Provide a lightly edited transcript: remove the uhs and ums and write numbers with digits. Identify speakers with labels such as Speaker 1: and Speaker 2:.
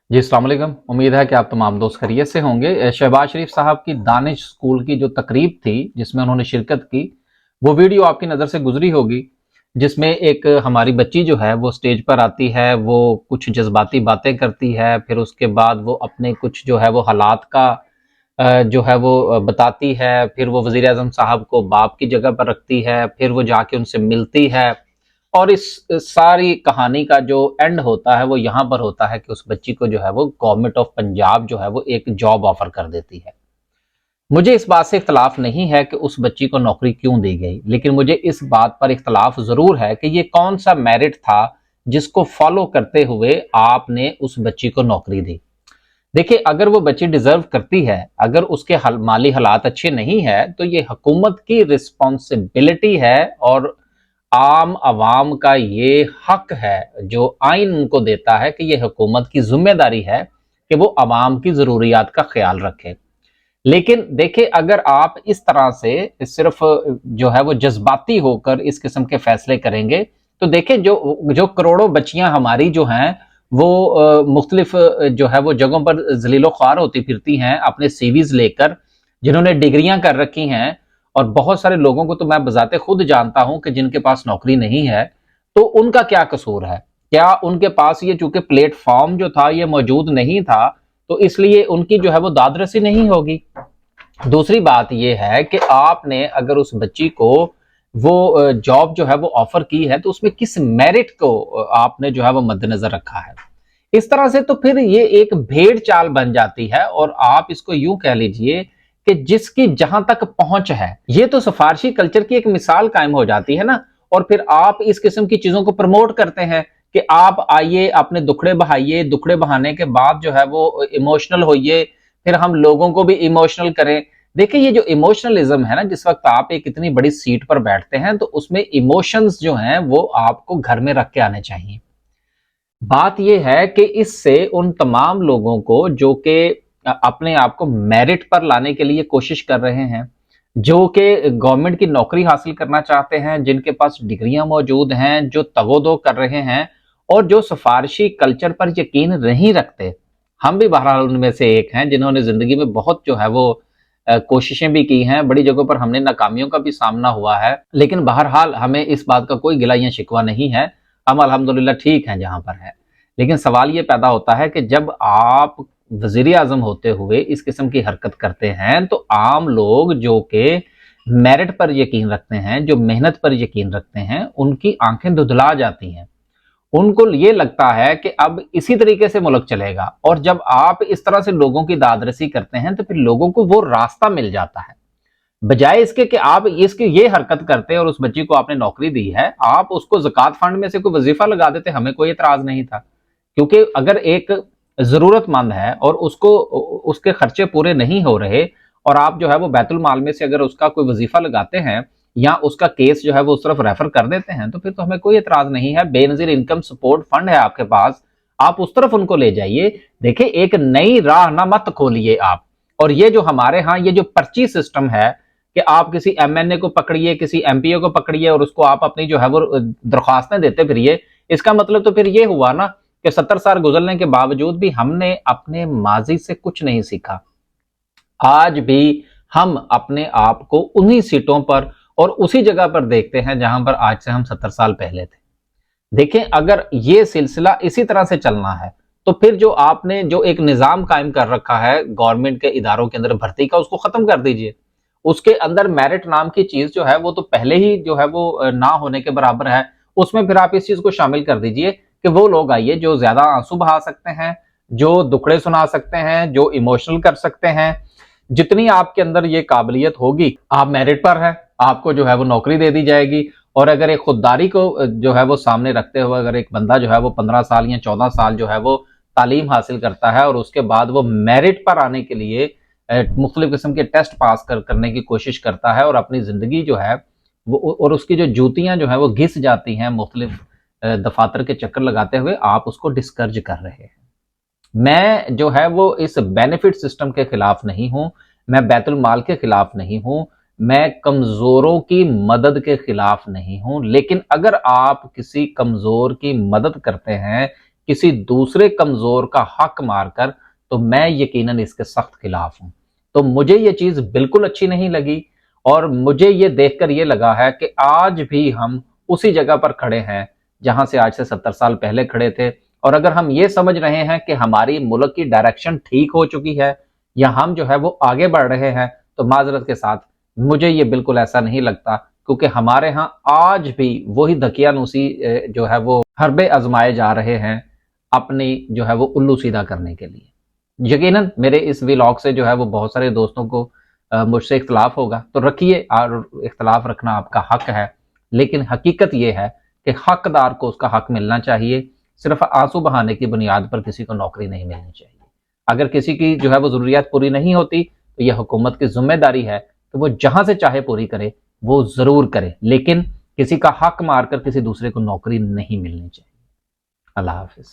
Speaker 1: जी अस्सलाम वालेकुम। उम्मीद है कि आप तमाम दोस्त खैरियत से होंगे। शहबाज शरीफ साहब की दानिश स्कूल की जो तकरीब थी जिसमें उन्होंने शिरकत की, वो वीडियो आपकी नज़र से गुजरी होगी, जिसमें एक हमारी बच्ची जो है वो स्टेज पर आती है, वो कुछ जज्बाती बातें करती है, फिर उसके बाद वो अपने कुछ जो है वो हालात का जो है वो बताती है, फिर वो वज़ीर आज़म साहब को बाप की जगह पर रखती है, फिर वो जाके उनसे मिलती है और इस सारी कहानी का जो एंड होता है वो यहाँ पर होता है कि उस बच्ची को जो है वो गवर्नमेंट ऑफ पंजाब जो है वो एक जॉब ऑफर कर देती है। मुझे इस बात से इख्तलाफ नहीं है कि उस बच्ची को नौकरी क्यों दी गई, लेकिन मुझे इस बात पर इख्तलाफ जरूर है कि ये कौन सा मेरिट था जिसको फॉलो करते हुए आपने उस बच्ची को नौकरी दी। देखिए, अगर वो बच्ची डिजर्व करती है, अगर उसके माली हालात अच्छे नहीं है, तो ये हुकूमत की रिस्पॉन्सिबिलिटी है और आम आवाम का ये हक है जो आइन उनको देता है कि ये हुकूमत की जिम्मेदारी है कि वो आवाम की जरूरियात का ख्याल रखे। लेकिन देखिए, अगर आप इस तरह से सिर्फ जो है वो जज्बाती होकर इस किस्म के फैसले करेंगे, तो देखिए जो जो करोड़ों बच्चियां हमारी जो हैं वो मुख्तलिफ जो है वो जगहों पर जलीलो ख्वार होती फिरती हैं अपने सीवीज लेकर, जिन्होंने डिग्रियां कर रखी हैं। और बहुत सारे लोगों को तो मैं बजाते खुद जानता हूं कि जिनके पास नौकरी नहीं है, तो उनका क्या कसूर है? क्या उनके पास ये चूंकि प्लेटफॉर्म जो था ये मौजूद नहीं था, तो इसलिए उनकी जो है वो दादरसी नहीं होगी? दूसरी बात यह है कि आपने अगर उस बच्ची को वो जॉब जो है वो ऑफर की है, तो उसमें किस मेरिट को आपने जो है वो मद्देनजर रखा है? इस तरह से तो फिर ये एक भेड़ चाल बन जाती है और आप इसको यूं कह लीजिए कि जिसकी जहां तक पहुंच है, ये तो सिफारशी कल्चर की एक मिसाल कायम हो जाती है ना। और फिर आप इस किस्म की चीजों को प्रमोट करते हैं कि आप आइए, अपने दुखड़े बहाइए, दुखड़े बहाने के बाद जो है वो इमोशनल होइए, फिर हम लोगों को भी इमोशनल करें। देखिए, ये जो इमोशनलिज्म है ना, जिस वक्त आप एक इतनी बड़ी सीट पर बैठते हैं, तो उसमें इमोशंस जो हैं वो आपको घर में रख के आने चाहिए। बात यह है कि इससे उन तमाम लोगों को जो कि अपने आप को मेरिट पर लाने के लिए कोशिश कर रहे हैं, जो कि गवर्नमेंट की नौकरी हासिल करना चाहते हैं, जिनके पास डिग्रियां मौजूद हैं, जो तगोदो कर रहे हैं और जो सिफारशी कल्चर पर यकीन नहीं रखते। हम भी बहरहाल उनमें से एक हैं जिन्होंने जिंदगी में बहुत जो है वो कोशिशें भी की हैं, बड़ी जगहों पर हमने नाकामियों का भी सामना हुआ है, लेकिन बहरहाल हमें इस बात का कोई गिला या शिकवा नहीं है। हम अल्हम्दुलिल्लाह ठीक हैं जहां पर है। लेकिन सवाल ये पैदा होता है कि जब आप वजीर आजम होते हुए इस किस्म की हरकत करते हैं, तो आम लोग जो कि मेरिट पर यकीन रखते हैं, जो मेहनत पर यकीन रखते हैं, उनकी आंखें धुधला जाती हैं। उनको ये लगता है कि अब इसी तरीके से मुल्क चलेगा, और जब आप इस तरह से लोगों की दादरसी करते हैं, तो फिर लोगों को वो रास्ता मिल जाता है। बजाय इसके कि आप इसकी ये हरकत करते और उस बच्ची को आपने नौकरी दी है, आप उसको ज़कात फंड में से कोई वजीफा लगा देते, हमें कोई एतराज नहीं था। क्योंकि अगर एक जरूरतमंद है और उसको उसके खर्चे पूरे नहीं हो रहे, और आप जो है वो बैतुल माल में से अगर उसका कोई वजीफा लगाते हैं या उसका केस जो है वो उस तरफ रेफर कर देते हैं, तो फिर तो हमें कोई एतराज नहीं है। बेनजीर इनकम सपोर्ट फंड है आपके पास, आप उस तरफ उनको ले जाइए। देखिए, एक नई राह ना मत खोलिए आप। और ये जो हमारे यहाँ ये जो पर्ची सिस्टम है कि आप किसी एमएनए को पकड़िए, किसी एमपीओ को पकड़िए और उसको आप अपनी जो है वो दरख्वास्तें देते फिरिए, इसका मतलब तो फिर ये हुआ ना कि 70 साल गुजरने के बावजूद भी हमने अपने माजी से कुछ नहीं सीखा। आज भी हम अपने आप को उन्हीं सीटों पर और उसी जगह पर देखते हैं जहां पर आज से हम 70 साल पहले थे। देखें, अगर ये सिलसिला इसी तरह से चलना है, तो फिर जो आपने जो एक निजाम कायम कर रखा है गवर्नमेंट के इदारों के अंदर भर्ती का, उसको खत्म कर दीजिए। उसके अंदर मेरिट नाम की चीज जो है वो तो पहले ही जो है वो ना होने के बराबर है। उसमें फिर आप इस चीज को शामिल कर दीजिए कि वो लोग आइए जो ज्यादा आंसू बहा सकते हैं, जो दुखड़े सुना सकते हैं, जो इमोशनल कर सकते हैं। जितनी आपके अंदर ये काबिलियत होगी, आप मेरिट पर है, आपको जो है वो नौकरी दे दी जाएगी। और अगर एक खुददारी को जो है वो सामने रखते हुए अगर एक बंदा जो है वो 15 साल या 14 साल जो है वो तालीम हासिल करता है और उसके बाद वो मेरिट पर आने के लिए मुख्तलिफ किस्म के टेस्ट पास करने की कोशिश करता है और अपनी ज़िंदगी जो है वो, और उसकी जो जूतियां जो है वो घिस जाती हैं मुख्तलिफ दफातर के चक्कर लगाते हुए, आप उसको डिस्कर्ज कर रहे हैं। मैं जो है वो इस बेनिफिट सिस्टम के खिलाफ नहीं हूं, मैं बैतुल माल के खिलाफ नहीं हूं, मैं कमजोरों की मदद के खिलाफ नहीं हूं। लेकिन अगर आप किसी कमजोर की मदद करते हैं, किसी दूसरे कमजोर का हक मारकर, तो मैं यकीनन इसके सख्त खिलाफ हूं। तो मुझे ये चीज बिल्कुल अच्छी नहीं लगी और मुझे ये देखकर ये लगा है कि आज भी हम उसी जगह पर खड़े हैं जहां से आज से 70 साल पहले खड़े थे। और अगर हम ये समझ रहे हैं कि हमारी मुल्क की डायरेक्शन ठीक हो चुकी है या हम जो है वो आगे बढ़ रहे हैं, तो माजरत के साथ मुझे ये बिल्कुल ऐसा नहीं लगता, क्योंकि हमारे यहाँ आज भी वही दकियानूसी जो है वो हरबे आजमाए जा रहे हैं अपनी जो है वो उल्लू सीधा करने के लिए। यकीनन मेरे इस व्लॉग से जो है वो बहुत सारे दोस्तों को मुझसे इख्तलाफ होगा, तो रखिए, और इख्तलाफ रखना आपका हक है, लेकिन हकीकत ये है कि हकदार को उसका हक मिलना चाहिए। सिर्फ आंसू बहाने की बुनियाद पर किसी को नौकरी नहीं मिलनी चाहिए। अगर किसी की जो है वो जरूरियात पूरी नहीं होती, तो यह हुकूमत की जिम्मेदारी है कि वो जहां से चाहे पूरी करे, वो जरूर करे, लेकिन किसी का हक मारकर किसी दूसरे को नौकरी नहीं मिलनी चाहिए। अल्लाह हाफिज।